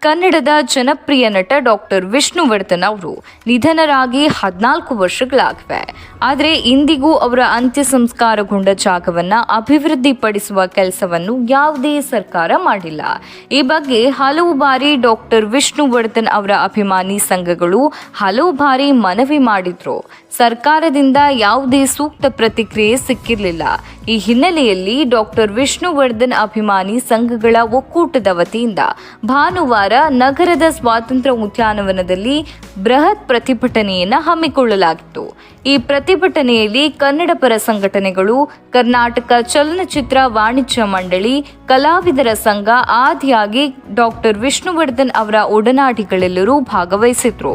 ಕನ್ನಡದ ಜನಪ್ರಿಯ ನಟ ಡಾಕ್ಟರ್ ವಿಷ್ಣುವರ್ಧನ್ ಅವರು ನಿಧನರಾಗಿ 14 ವರ್ಷಗಳಾಗಿವೆ. ಆದರೆ ಇಂದಿಗೂ ಅವರ ಅಂತ್ಯ ಸಂಸ್ಕಾರಗೊಂಡ ಜಾಗವನ್ನು ಅಭಿವೃದ್ಧಿಪಡಿಸುವ ಕೆಲಸವನ್ನು ಯಾವುದೇ ಸರ್ಕಾರ ಮಾಡಿಲ್ಲ. ಈ ಬಗ್ಗೆ ಹಲವು ಬಾರಿ ಡಾಕ್ಟರ್ ವಿಷ್ಣುವರ್ಧನ್ ಅವರ ಅಭಿಮಾನಿ ಸಂಘಗಳು ಹಲವು ಬಾರಿ ಮನವಿ ಮಾಡಿದ್ರು. ಸರ್ಕಾರದಿಂದ ಯಾವುದೇ ಸೂಕ್ತ ಪ್ರತಿಕ್ರಿಯೆ ಸಿಕ್ಕಿರಲಿಲ್ಲ. ಈ ಹಿನ್ನೆಲೆಯಲ್ಲಿ ಡಾಕ್ಟರ್ ವಿಷ್ಣುವರ್ಧನ್ ಅಭಿಮಾನಿ ಸಂಘಗಳ ಒಕ್ಕೂಟದ ವತಿಯಿಂದ ಭಾನುವಾರ ನಗರದ ಸ್ವಾತಂತ್ರ್ಯ ಉದ್ಯಾನವನದಲ್ಲಿ ಬೃಹತ್ ಪ್ರತಿಭಟನೆಯನ್ನು ಹಮ್ಮಿಕೊಳ್ಳಲಾಗಿತ್ತು. ಈ ಪ್ರತಿಭಟನೆಯಲ್ಲಿ ಕನ್ನಡ ಪರ ಸಂಘಟನೆಗಳು, ಕರ್ನಾಟಕ ಚಲನಚಿತ್ರ ವಾಣಿಜ್ಯ ಮಂಡಳಿ, ಕಲಾವಿದರ ಸಂಘ ಆದಿಯಾಗಿ ಡಾಕ್ಟರ್ ವಿಷ್ಣುವರ್ಧನ್ ಅವರ ಒಡನಾಡಿಗಳೆಲ್ಲರೂ ಭಾಗವಹಿಸಿದ್ರು.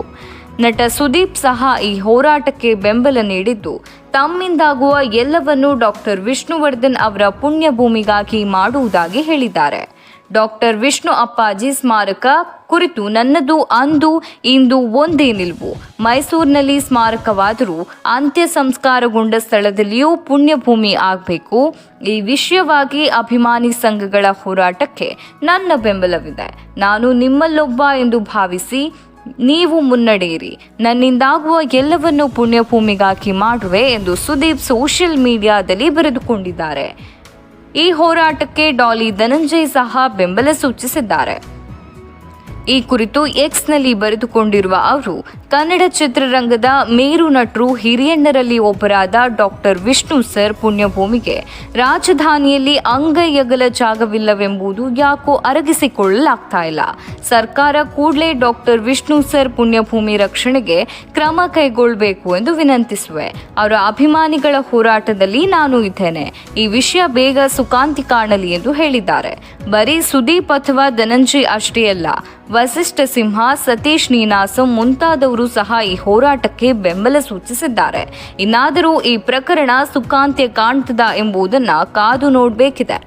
ನಟ ಸುದೀಪ್ ಸಹ ಈ ಹೋರಾಟಕ್ಕೆ ಬೆಂಬಲ ನೀಡಿದ್ದು, ತಮ್ಮಿಂದಾಗುವ ಎಲ್ಲವನ್ನೂ ಡಾಕ್ಟರ್ ವಿಷ್ಣುವರ್ಧನ್ ಅವರ ಪುಣ್ಯಭೂಮಿಗಾಗಿ ಮಾಡುವುದಾಗಿ ಹೇಳಿದ್ದಾರೆ. ಡಾಕ್ಟರ್ ವಿಷ್ಣು ಅಪ್ಪಾಜಿ ಸ್ಮಾರಕ ಕುರಿತು ನನ್ನದು ಅಂದು ಇಂದು ಒಂದೇ ನಿಲುವು. ಮೈಸೂರಿನಲ್ಲಿ ಸ್ಮಾರಕವಾದರೂ ಅಂತ್ಯ ಸಂಸ್ಕಾರಗೊಂಡ ಸ್ಥಳದಲ್ಲಿಯೂ ಪುಣ್ಯಭೂಮಿ ಆಗಬೇಕು. ಈ ವಿಷಯವಾಗಿ ಅಭಿಮಾನಿ ಸಂಘಗಳ ಹೋರಾಟಕ್ಕೆ ನನ್ನ ಬೆಂಬಲವಿದೆ. ನಾನು ನಿಮ್ಮಲ್ಲೊಬ್ಬ ಎಂದು ಭಾವಿಸಿ ನೀವು ಮುನ್ನಡೆಯಿರಿ. ನನ್ನಿಂದಾಗುವ ಎಲ್ಲವನ್ನೂ ಪುಣ್ಯಭೂಮಿಗಾಗಿ ಮಾಡುವೆ ಎಂದು ಸುದೀಪ್ ಸೋಷಿಯಲ್ ಮೀಡಿಯಾದಲ್ಲಿ ಬರೆದುಕೊಂಡಿದ್ದಾರೆ. ಈ ಹೋರಾಟಕ್ಕೆ ಡಾಲಿ ಧನಂಜಯ್ ಸಹ ಬೆಂಬಲ ಸೂಚಿಸಿದ್ದಾರೆ. ಈ ಕುರಿತು ಎಕ್ಸ್ನಲ್ಲಿ ಬರೆದುಕೊಂಡಿರುವ ಅವರು, ಕನ್ನಡ ಚಿತ್ರರಂಗದ ಮೇರು ನಟರು ಹಿರಿಯಣ್ಣರಲ್ಲಿ ಒಬ್ಬರಾದ ಡಾಕ್ಟರ್ ವಿಷ್ಣು ಸರ್ ಪುಣ್ಯಭೂಮಿಗೆ ರಾಜಧಾನಿಯಲ್ಲಿ ಅಂಗೈ ಅಗಲ ಜಾಗವಿಲ್ಲವೆಂಬುದು ಯಾಕೋ ಅರಗಿಸಿಕೊಳ್ಳಲಾಗ್ತಾ ಇಲ್ಲ. ಸರ್ಕಾರ ಕೂಡಲೇ ಡಾಕ್ಟರ್ ವಿಷ್ಣು ಸರ್ ಪುಣ್ಯಭೂಮಿ ರಕ್ಷಣೆಗೆ ಕ್ರಮ ಕೈಗೊಳ್ಳಬೇಕು ಎಂದು ವಿನಂತಿಸುವೆ. ಅವರ ಅಭಿಮಾನಿಗಳ ಹೋರಾಟದಲ್ಲಿ ನಾನು ಇದ್ದೇನೆ. ಈ ವಿಷಯ ಬೇಗ ಸುಖಾಂತಿ ಕಾಣಲಿ ಎಂದು ಹೇಳಿದ್ದಾರೆ. ಬರೀ ಸುದೀಪ್ ಅಥವಾ ಧನಂಜಯ್ ಅಷ್ಟೇ ಅಲ್ಲ, ವಸಿಷ್ಠ ಸಿಂಹ, ಸತೀಶ್ ನೀನಾಸಂ ಮುಂತಾದವರು ಸಹ ಈ ಹೋರಾಟಕ್ಕೆ ಬೆಂಬಲ ಸೂಚಿಸಿದ್ದಾರೆ. ಇನ್ನಾದರೂ ಈ ಪ್ರಕರಣ ಸುಖಾಂತ್ಯ ಕಾಣ್ತದ ಎಂಬುದನ್ನು ಕಾದು ನೋಡಬೇಕಿದೆ.